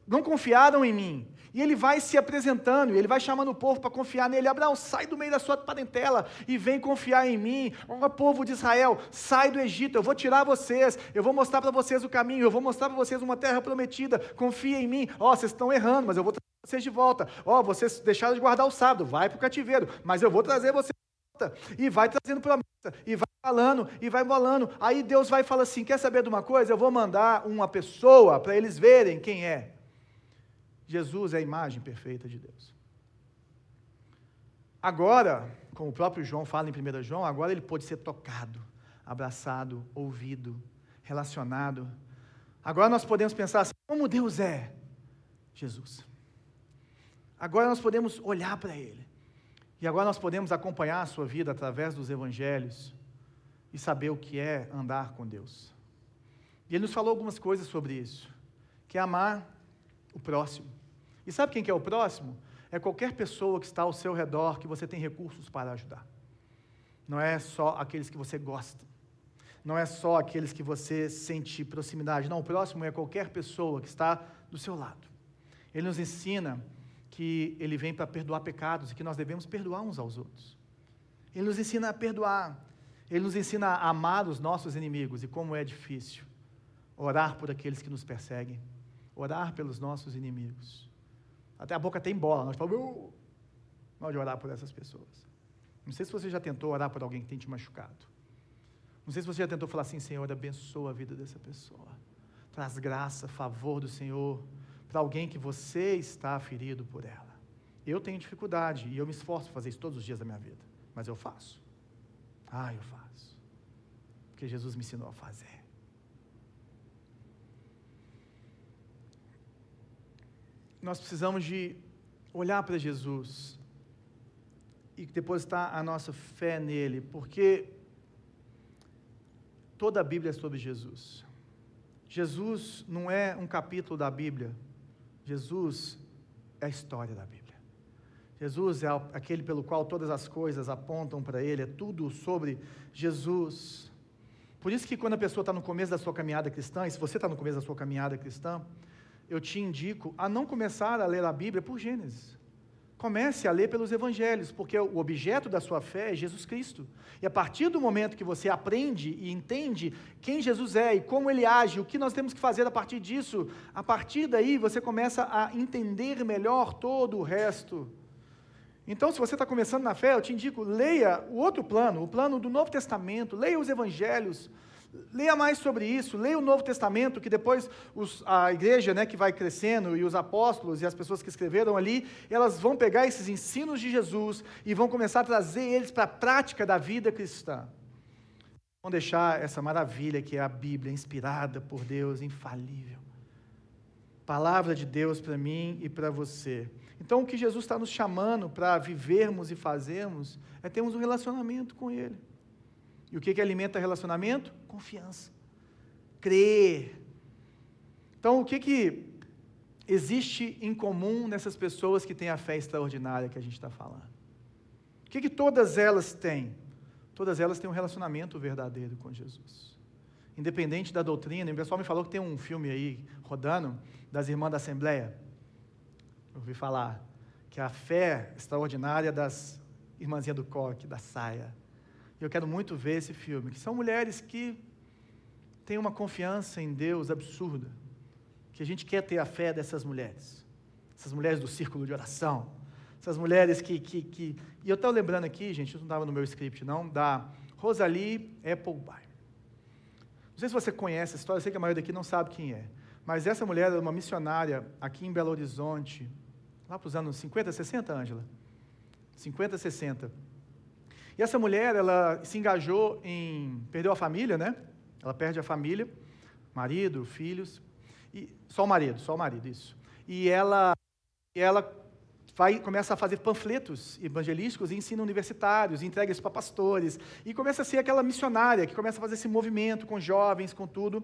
não confiaram em mim. E Ele vai se apresentando, Ele vai chamando o povo para confiar nele. Abraão, sai do meio da sua parentela e vem confiar em mim. Ó povo de Israel, sai do Egito, eu vou tirar vocês, eu vou mostrar para vocês o caminho, eu vou mostrar para vocês uma terra prometida, confia em mim. Ó, vocês estão errando, mas eu vou trazer vocês de volta. Ó, vocês deixaram de guardar o sábado, vai para o cativeiro, mas eu vou trazer vocês de volta. E vai trazendo promessa, e vai falando, e vai falando. Aí Deus vai falar assim: quer saber de uma coisa? Eu vou mandar uma pessoa para eles verem quem é. Jesus é a imagem perfeita de Deus. Agora, como o próprio João fala em 1 João, agora ele pode ser tocado, abraçado, ouvido, relacionado. Agora nós podemos pensar assim: como Deus é? Jesus. Agora nós podemos olhar para Ele. E agora nós podemos acompanhar a sua vida através dos evangelhos e saber o que é andar com Deus. E Ele nos falou algumas coisas sobre isso, que é amar o próximo. E sabe quem que é o próximo? É qualquer pessoa que está ao seu redor, que você tem recursos para ajudar. Não é só aqueles que você gosta. Não é só aqueles que você sente proximidade. Não, o próximo é qualquer pessoa que está do seu lado. Ele nos ensina que Ele vem para perdoar pecados e que nós devemos perdoar uns aos outros. Ele nos ensina a perdoar. Ele nos ensina a amar os nossos inimigos e como é difícil orar por aqueles que nos perseguem, orar pelos nossos inimigos. Até a boca tem bola, nós falamos, na hora de orar por essas pessoas. Não sei se você já tentou orar por alguém que tem te machucado. Não sei se você já tentou falar assim, Senhor, abençoa a vida dessa pessoa. Traz graça, favor do Senhor para alguém que você está ferido por ela. Eu tenho dificuldade e eu me esforço para fazer isso todos os dias da minha vida, mas eu faço. Eu faço. Porque Jesus me ensinou a fazer. Nós precisamos de olhar para Jesus e depositar a nossa fé nele, porque toda a Bíblia é sobre Jesus. Jesus não é um capítulo da Bíblia, Jesus é a história da Bíblia. Jesus é aquele pelo qual todas as coisas apontam para Ele, é tudo sobre Jesus. Por isso que quando a pessoa está no começo da sua caminhada cristã, e se você está no começo da sua caminhada cristã, eu te indico a não começar a ler a Bíblia por Gênesis. Comece a ler pelos evangelhos, porque o objeto da sua fé é Jesus Cristo. E a partir do momento que você aprende e entende quem Jesus é e como Ele age, o que nós temos que fazer a partir disso, a partir daí você começa a entender melhor todo o resto. Então, se você está começando na fé, eu te indico, leia o outro plano, o plano do Novo Testamento, leia os evangelhos, leia mais sobre isso, leia o Novo Testamento, que depois a igreja, que vai crescendo, e os apóstolos e as pessoas que escreveram ali, elas vão pegar esses ensinos de Jesus e vão começar a trazer eles para a prática da vida cristã. Vão deixar essa maravilha que é a Bíblia, inspirada por Deus, infalível. Palavra de Deus para mim e para você. Então, o que Jesus está nos chamando para vivermos e fazermos é termos um relacionamento com Ele. E o que alimenta relacionamento? Confiança. Crer. Então, o que existe em comum nessas pessoas que têm a fé extraordinária que a gente está falando? O que todas elas têm? Todas elas têm um relacionamento verdadeiro com Jesus. Independente da doutrina, o pessoal me falou que tem um filme aí rodando, das Irmãs da Assembleia. Eu ouvi falar que é a fé extraordinária das irmãzinhas do coque, da saia. E eu quero muito ver esse filme, que são mulheres que têm uma confiança em Deus absurda, que a gente quer ter a fé dessas mulheres do círculo de oração, essas mulheres que... E eu estou lembrando aqui, gente, isso não estava no meu script não, da Rosalie Appleby. Não sei se você conhece essa história, eu sei que a maioria daqui não sabe quem é, mas essa mulher era uma missionária aqui em Belo Horizonte, lá para os anos 50, 60, Ângela? 50, 60. E essa mulher, ela se engajou perdeu a família, Ela perde a família, marido, filhos, e só o marido, isso. E ela começa a fazer panfletos evangelísticos e ensina universitários, entrega isso para pastores, e começa a ser aquela missionária que começa a fazer esse movimento com jovens, com tudo.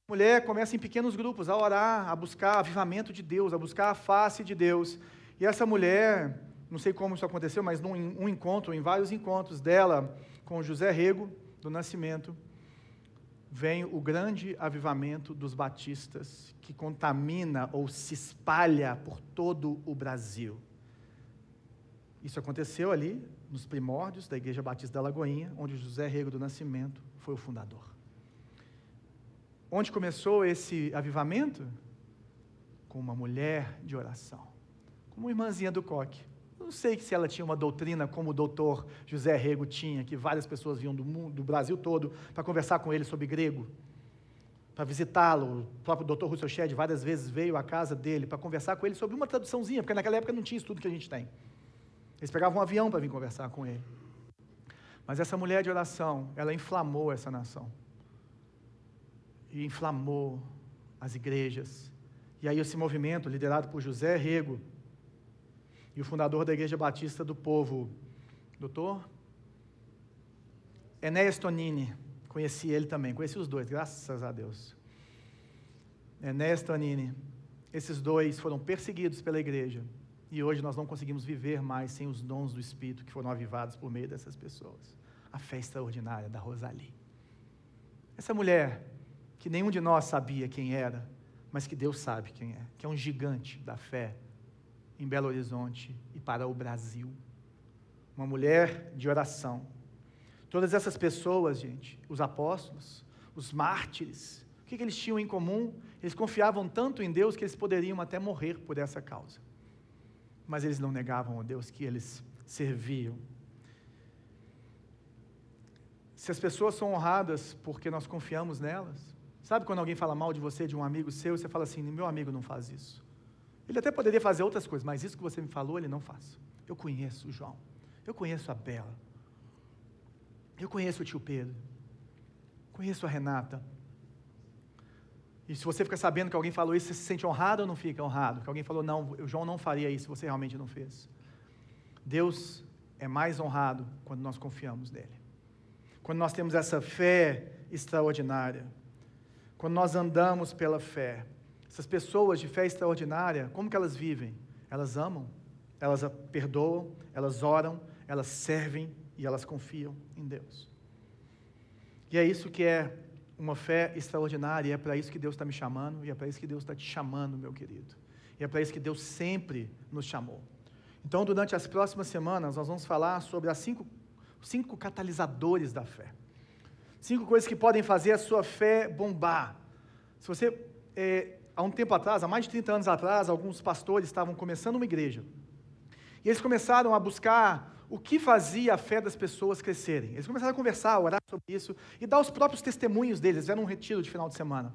A mulher começa em pequenos grupos a orar, a buscar avivamento de Deus, a buscar a face de Deus. E essa mulher, não sei como isso aconteceu, mas em vários encontros dela com José Rego do Nascimento, vem o grande avivamento dos batistas, que contamina ou se espalha por todo o Brasil. Isso aconteceu ali, nos primórdios da Igreja Batista da Lagoinha, onde José Rego do Nascimento foi o fundador. Onde começou esse avivamento? Com uma mulher de oração, como uma irmãzinha do coque. Eu não sei se ela tinha uma doutrina como o doutor José Rego tinha, que várias pessoas vinham do Brasil todo para conversar com ele sobre grego, para visitá-lo. O próprio doutor Russell Shedd várias vezes veio à casa dele para conversar com ele sobre uma traduçãozinha, porque naquela época não tinha isso tudo que a gente tem. Eles pegavam um avião para vir conversar com ele. Mas essa mulher de oração, ela inflamou essa nação. E inflamou as igrejas. E aí esse movimento, liderado por José Rego, e o fundador da Igreja Batista do Povo, doutor Enéas Tonini, conheci ele também, conheci os dois, graças a Deus. Enéas Tonini, esses dois foram perseguidos pela igreja, e hoje nós não conseguimos viver mais sem os dons do Espírito que foram avivados por meio dessas pessoas. A fé extraordinária da Rosalie. Essa mulher, que nenhum de nós sabia quem era, mas que Deus sabe quem é, que é um gigante da fé em Belo Horizonte e para o Brasil. Uma mulher de oração. Todas essas pessoas, gente, os apóstolos, os mártires, o que eles tinham em comum? Eles confiavam tanto em Deus que eles poderiam até morrer por essa causa. Mas eles não negavam ao Deus que eles serviam. Se as pessoas são honradas porque nós confiamos nelas, sabe quando alguém fala mal de você, de um amigo seu, você fala assim, meu amigo não faz isso. Ele até poderia fazer outras coisas, mas isso que você me falou, ele não faz. Eu conheço o João, eu conheço a Bela, eu conheço o tio Pedro, conheço a Renata. E se você fica sabendo que alguém falou isso, você se sente honrado ou não fica honrado? Que alguém falou, não, o João não faria isso, você realmente não fez. Deus é mais honrado quando nós confiamos nele. Quando nós temos essa fé extraordinária. Quando nós andamos pela fé. Essas pessoas de fé extraordinária, como que elas vivem? Elas amam, elas perdoam, elas oram, elas servem e elas confiam em Deus. E é isso que é uma fé extraordinária, e é para isso que Deus está me chamando, e é para isso que Deus está te chamando, meu querido. E é para isso que Deus sempre nos chamou. Então, durante as próximas semanas, nós vamos falar sobre as cinco catalisadores da fé. 5 coisas que podem fazer a sua fé bombar. Se você, há um tempo atrás, há mais de 30 anos atrás, alguns pastores estavam começando uma igreja. E eles começaram a buscar o que fazia a fé das pessoas crescerem. Eles começaram a conversar, a orar sobre isso, e dar os próprios testemunhos deles. Eles fizeram um retiro de final de semana.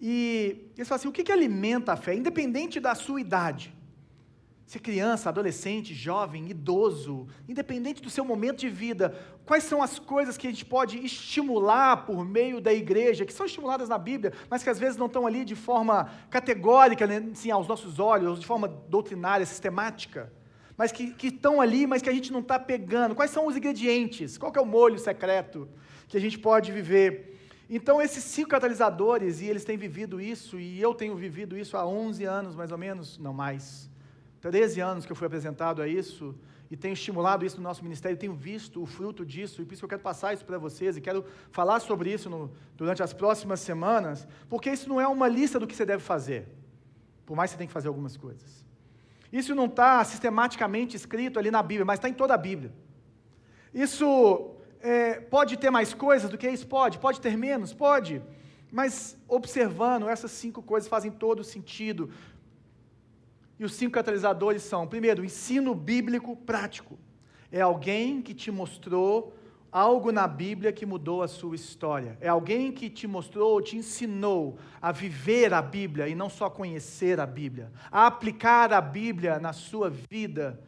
E eles falaram assim, o que alimenta a fé, independente da sua idade? Se é criança, adolescente, jovem, idoso, independente do seu momento de vida, quais são as coisas que a gente pode estimular por meio da igreja, que são estimuladas na Bíblia, mas que às vezes não estão ali de forma categórica, assim, aos nossos olhos, de forma doutrinária, sistemática, mas que estão ali, mas que a gente não está pegando. Quais são os ingredientes? Qual que é o molho secreto que a gente pode viver? Então, esses 5 catalisadores, e eles têm vivido isso, e eu tenho vivido isso há 11 anos, mais ou menos, não mais, 13 anos que eu fui apresentado a isso, e tenho estimulado isso no nosso ministério, tenho visto o fruto disso, e por isso que eu quero passar isso para vocês, e quero falar sobre isso durante as próximas semanas, porque isso não é uma lista do que você deve fazer, por mais que você tenha que fazer algumas coisas. Isso não está sistematicamente escrito ali na Bíblia, mas está em toda a Bíblia. Isso pode ter mais coisas do que isso? Pode ter menos? Pode, mas observando, essas 5 coisas fazem todo sentido. E os 5 catalisadores são, primeiro, ensino bíblico prático. É alguém que te mostrou algo na Bíblia que mudou a sua história. É alguém que te mostrou, te ensinou a viver a Bíblia e não só conhecer a Bíblia, a aplicar a Bíblia na sua vida,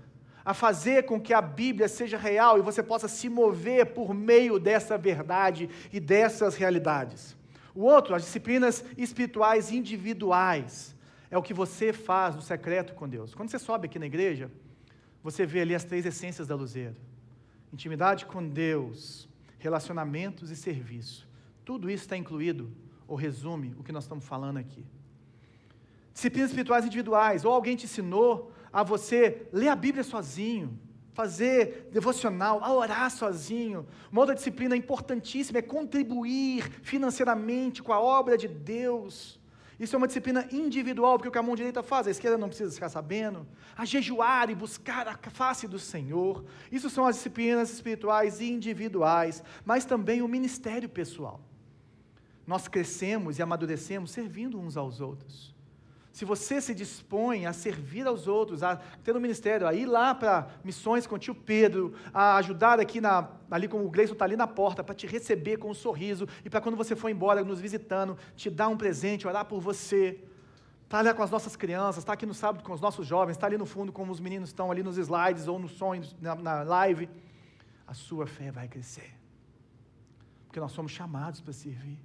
a fazer com que a Bíblia seja real e você possa se mover por meio dessa verdade e dessas realidades. O outro, as disciplinas espirituais individuais. É o que você faz no secreto com Deus. Quando você sobe aqui na igreja, você vê ali as 3 essências da Luzeiro. Intimidade com Deus, relacionamentos e serviço. Tudo isso está incluído, ou resume, o que nós estamos falando aqui. Disciplinas espirituais individuais. Ou alguém te ensinou a você ler a Bíblia sozinho, fazer devocional, a orar sozinho. Uma outra disciplina importantíssima é contribuir financeiramente com a obra de Deus. Isso é uma disciplina individual, porque o que a mão direita faz, a esquerda não precisa ficar sabendo. A jejuar e buscar a face do Senhor. Isso são as disciplinas espirituais individuais, mas também o ministério pessoal. Nós crescemos e amadurecemos servindo uns aos outros. Se você se dispõe a servir aos outros, a ter um ministério, a ir lá para missões com o tio Pedro, a ajudar aqui ali como o Gleison está ali na porta, para te receber com um sorriso, e para quando você for embora, nos visitando, te dar um presente, orar por você, está ali com as nossas crianças, está aqui no sábado com os nossos jovens, está ali no fundo como os meninos estão ali nos slides, ou no som, na live, a sua fé vai crescer, porque nós somos chamados para servir.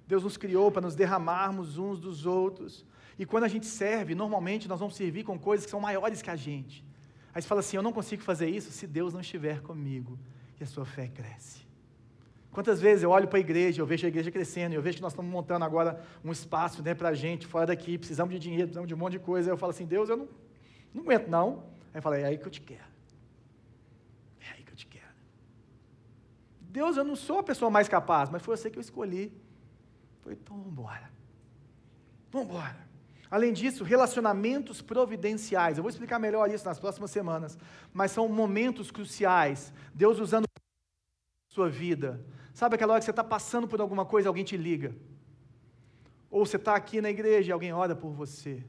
Deus nos criou para nos derramarmos uns dos outros. E quando a gente serve, normalmente nós vamos servir com coisas que são maiores que a gente. Aí você fala assim, eu não consigo fazer isso se Deus não estiver comigo. E a sua fé cresce. Quantas vezes eu olho para a igreja, eu vejo a igreja crescendo, eu vejo que nós estamos montando agora um espaço, né, para a gente, fora daqui, precisamos de dinheiro, precisamos de um monte de coisa. Aí eu falo assim, Deus, eu não aguento não. Aí eu falo, é aí que eu te quero. É aí que eu te quero. Deus, eu não sou a pessoa mais capaz, mas foi você que eu escolhi. Foi, então vamos embora. Vamos embora. Além disso, relacionamentos providenciais. Eu vou explicar melhor isso nas próximas semanas, mas são momentos cruciais. Deus usando a sua vida. Sabe aquela hora que você está passando por alguma coisa, alguém te liga? Ou você está aqui na igreja e alguém ora por você?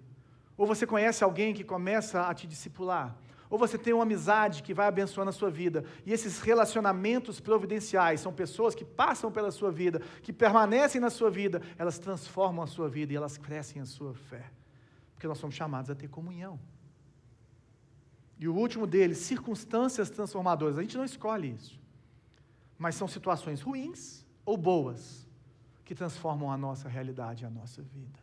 Ou você conhece alguém que começa a te discipular? Ou você tem uma amizade que vai abençoando a sua vida? E esses relacionamentos providenciais são pessoas que passam pela sua vida, que permanecem na sua vida, elas transformam a sua vida e elas crescem a sua fé. Porque nós somos chamados a ter comunhão. E o último deles, circunstâncias transformadoras. A gente não escolhe isso. Mas são situações ruins ou boas que transformam a nossa realidade e a nossa vida.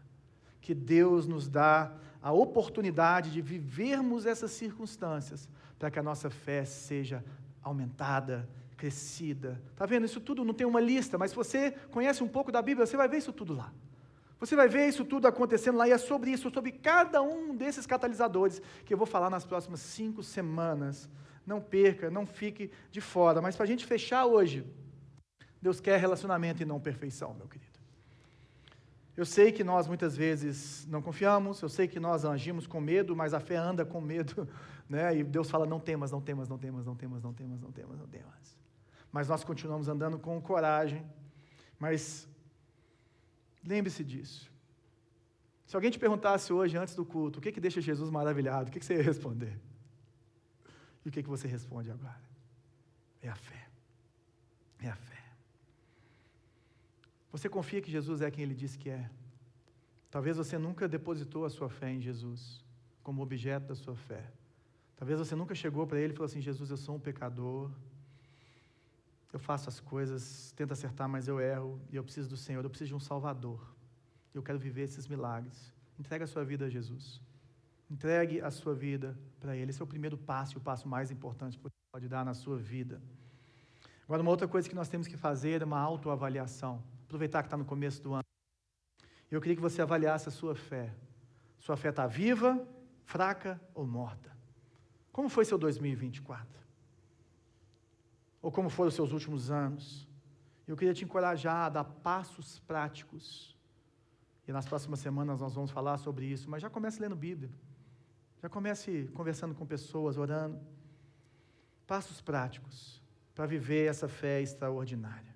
Que Deus nos dá a oportunidade de vivermos essas circunstâncias para que a nossa fé seja aumentada, crescida. Está vendo? Isso tudo não tem uma lista, mas se você conhece um pouco da Bíblia, você vai ver isso tudo lá. Você vai ver isso tudo acontecendo lá, e é sobre isso, sobre cada um desses catalisadores, que eu vou falar nas próximas 5 semanas. Não perca, não fique de fora. Mas para a gente fechar hoje, Deus quer relacionamento e não perfeição, meu querido. Eu sei que nós muitas vezes não confiamos, eu sei que nós agimos com medo, mas a fé anda com medo, né? E Deus fala, não temas, não temas, não temas, não temas, não temas, não temas, não temas. Mas nós continuamos andando com coragem. Mas lembre-se disso. Se alguém te perguntasse hoje, antes do culto, o que deixa Jesus maravilhado, o que você ia responder? E o que você responde agora? É a fé. É a fé. Você confia que Jesus é quem Ele disse que é? Talvez você nunca depositou a sua fé em Jesus como objeto da sua fé. Talvez você nunca chegou para Ele e falou assim, Jesus, eu sou um pecador, eu faço as coisas, tento acertar, mas eu erro, e eu preciso do Senhor, eu preciso de um Salvador. Eu quero viver esses milagres. Entregue a sua vida a Jesus. Entregue a sua vida para Ele. Esse é o primeiro passo, e o passo mais importante que você pode dar na sua vida. Agora, uma outra coisa que nós temos que fazer é uma autoavaliação. Aproveitar que está no começo do ano. Eu queria que você avaliasse a sua fé. Sua fé está viva, fraca ou morta? Como foi seu 2024? Ou como foram os seus últimos anos? Eu queria te encorajar a dar passos práticos. E nas próximas semanas nós vamos falar sobre isso. Mas já comece lendo Bíblia. Já comece conversando com pessoas, orando. Passos práticos para viver essa fé extraordinária.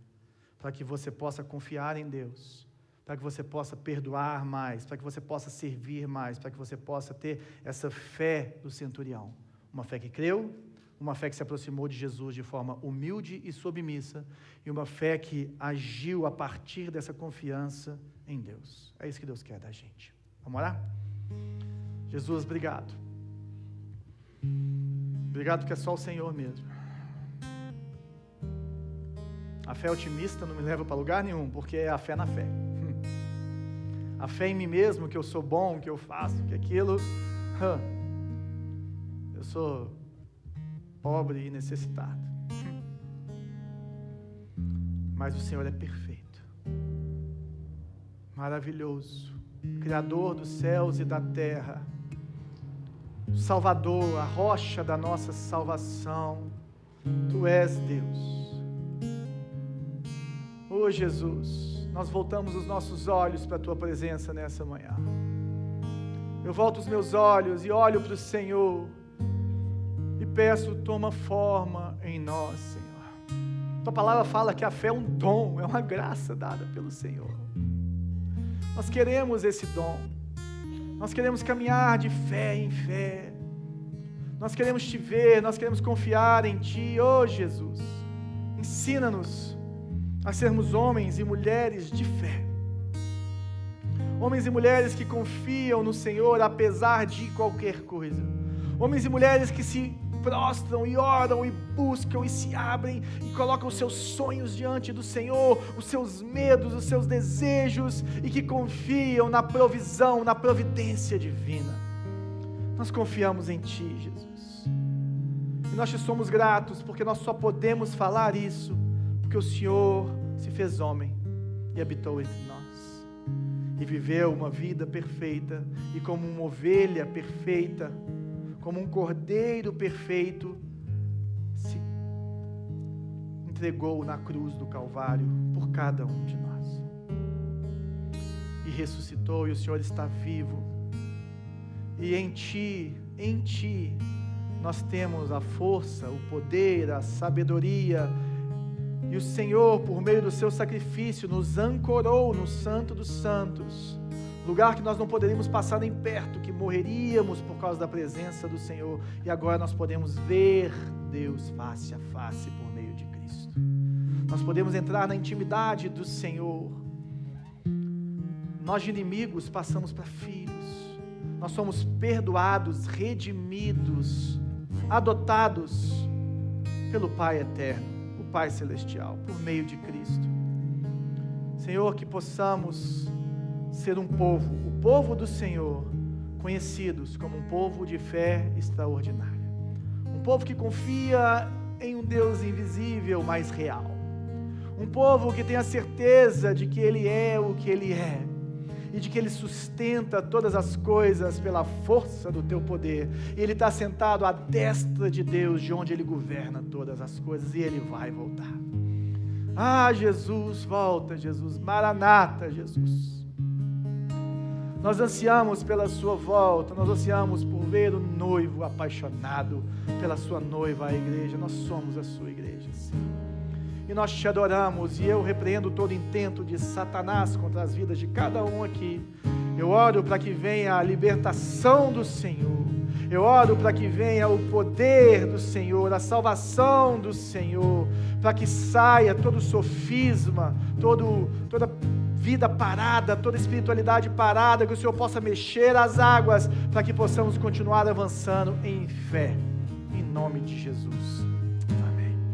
Para que você possa confiar em Deus. Para que você possa perdoar mais. Para que você possa servir mais. Para que você possa ter essa fé do centurião. Uma fé que creu, uma fé que se aproximou de Jesus de forma humilde e submissa. E uma fé que agiu a partir dessa confiança em Deus. É isso que Deus quer da gente. Vamos orar? Jesus, obrigado. Obrigado porque é só o Senhor mesmo. A fé otimista não me leva para lugar nenhum, porque é a fé na fé. A fé em mim mesmo, que eu sou bom, que eu faço, que aquilo... Eu sou pobre e necessitado. Mas o Senhor é perfeito. Maravilhoso. Criador dos céus e da terra. Salvador, a rocha da nossa salvação. Tu és Deus. Oh Jesus, nós voltamos os nossos olhos para a Tua presença nessa manhã. Eu volto os meus olhos e olho para o Senhor e peço, toma forma em nós, Senhor. Tua palavra fala que a fé é um dom, é uma graça dada pelo Senhor. Nós queremos esse dom. Nós queremos caminhar de fé em fé. Nós queremos Te ver, nós queremos confiar em Ti, oh Jesus. Ensina-nos a sermos homens e mulheres de fé. Homens e mulheres que confiam no Senhor apesar de qualquer coisa. Homens e mulheres que se prostram e oram e buscam e se abrem e colocam os seus sonhos diante do Senhor, os seus medos, os seus desejos, e que confiam na provisão, na providência divina. Nós confiamos em Ti, Jesus. E nós te somos gratos, porque nós só podemos falar isso, porque o Senhor se fez homem e habitou entre nós. E viveu uma vida perfeita, e como uma ovelha perfeita, como um cordeiro perfeito, se entregou na cruz do Calvário por cada um de nós. E ressuscitou, e o Senhor está vivo. E em Ti, nós temos a força, o poder, a sabedoria, e o Senhor, por meio do seu sacrifício, nos ancorou no Santo dos Santos, lugar que nós não poderíamos passar nem perto, que morreríamos por causa da presença do Senhor, e agora nós podemos ver Deus face a face por meio de Cristo. Nós podemos entrar na intimidade do Senhor. Nós de inimigos passamos para filhos. Nós somos perdoados, redimidos, adotados pelo Pai eterno, o Pai celestial, por meio de Cristo. Senhor, que possamos ser um povo, o povo do Senhor, conhecidos como um povo de fé extraordinária. Um povo que confia em um Deus invisível, mas real. Um povo que tem a certeza de que Ele é o que Ele é, e de que Ele sustenta todas as coisas pela força do Teu poder, e Ele está sentado à destra de Deus, de onde Ele governa todas as coisas, e Ele vai voltar. Ah, Jesus, volta, Jesus, Maranata, Jesus. Nós ansiamos pela Sua volta, nós ansiamos por ver o noivo apaixonado pela Sua noiva, a igreja. Nós somos a Sua igreja, Senhor. E nós te adoramos, e eu repreendo todo intento de Satanás contra as vidas de cada um aqui. Eu oro para que venha a libertação do Senhor, eu oro para que venha o poder do Senhor, a salvação do Senhor, para que saia todo sofisma, toda vida parada, toda espiritualidade parada, que o Senhor possa mexer as águas, para que possamos continuar avançando em fé, em nome de Jesus.